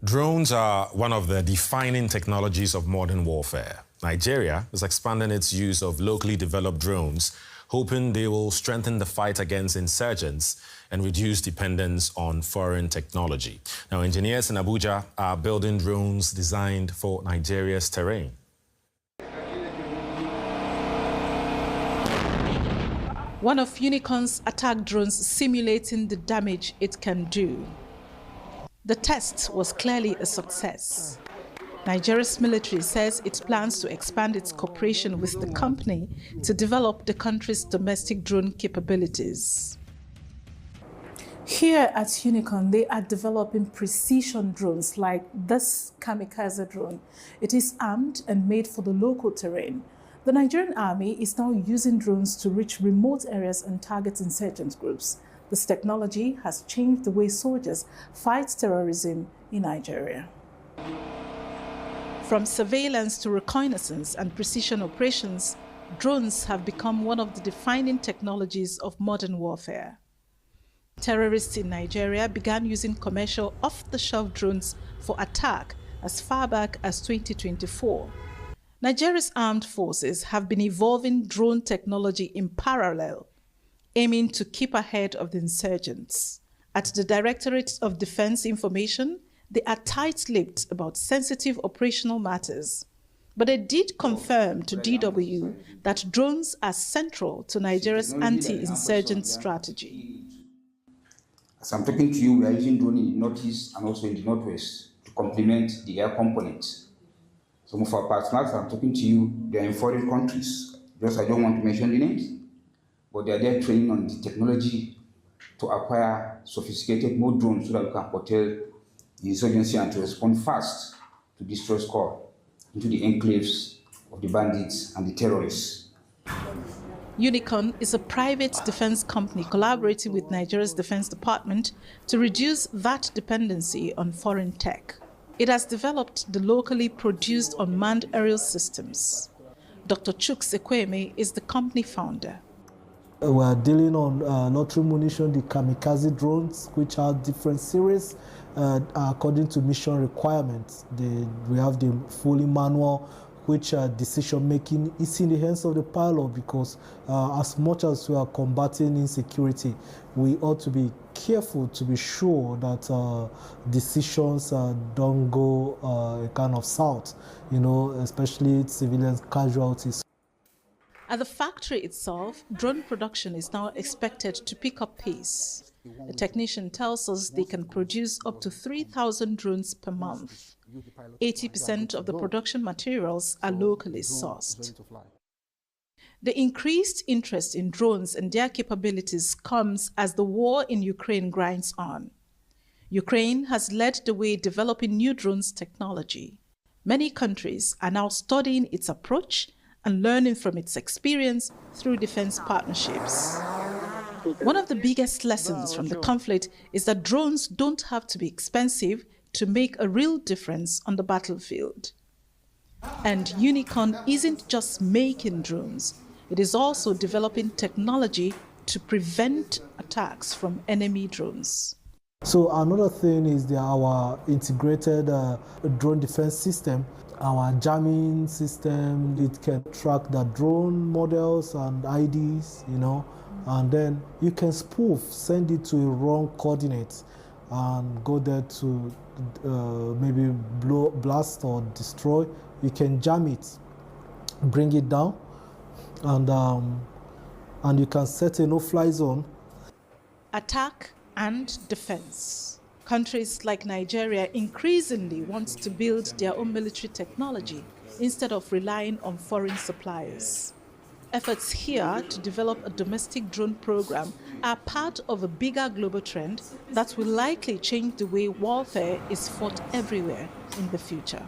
Drones are one of the defining technologies of modern warfare. Nigeria is expanding its use of locally developed drones, hoping they will strengthen the fight against insurgents and reduce dependence on foreign technology. Now, engineers in Abuja are building drones designed for Nigeria's terrain. One of Unicorn's attack drones simulating the damage it can do. The test was clearly a success. Nigeria's military says it plans to expand its cooperation with the company to develop the country's domestic drone capabilities. Here at Unicorn, they are developing precision drones like this kamikaze drone. It is armed and made for the local terrain. The Nigerian army is now using drones to reach remote areas and target insurgent groups. This technology has changed the way soldiers fight terrorism in Nigeria. From surveillance to reconnaissance and precision operations, drones have become one of the defining technologies of modern warfare. Terrorists in Nigeria began using commercial off-the-shelf drones for attack as far back as 2024. Nigeria's armed forces have been evolving drone technology in parallel, aiming to keep ahead of the insurgents. At the Directorate of Defense Information, they are tight-lipped about sensitive operational matters. But they did confirm to DW that drones are central to Nigeria's anti-insurgent strategy. As I'm talking to you, we are using drones in the northeast and also in the northwest to complement the air component. Some of our partners, I'm talking to you, they are in foreign countries. Just I don't want to mention the names, but they are there training on the technology to acquire sophisticated mode drones so that we can curtail the insurgency and to respond fast to destroy score into the enclaves of the bandits and the terrorists. Unicorn is a private defense company collaborating with Nigeria's Defense Department to reduce that dependency on foreign tech. It has developed the locally produced unmanned aerial systems. Dr. Chuks Ekweme is the company founder. We are dealing on loitering munition, the kamikaze drones, which are different series according to mission requirements. We have the fully manual, which decision-making is in the hands of the pilot, because as much as we are combating insecurity, we ought to be careful to be sure that decisions don't go kind of south, especially civilian casualties. At the factory itself, drone production is now expected to pick up pace. A technician tells us they can produce up to 3,000 drones per month. 80% of the production materials are locally sourced. The increased interest in drones and their capabilities comes as the war in Ukraine grinds on. Ukraine has led the way developing new drones technology. Many countries are now studying its approach and learning from its experience through defense partnerships. One of the biggest lessons from the conflict is that drones don't have to be expensive to make a real difference on the battlefield. And Unicorn isn't just making drones, it is also developing technology to prevent attacks from enemy drones. So another thing is our integrated drone defense system. Our jamming system, it can track the drone models and IDs, and then you can spoof, send it to a wrong coordinate and go there to maybe blast or destroy. You can jam it, bring it down, and you can set a no-fly zone. Attack and defense. Countries like Nigeria increasingly want to build their own military technology instead of relying on foreign suppliers. Efforts here to develop a domestic drone program are part of a bigger global trend that will likely change the way warfare is fought everywhere in the future.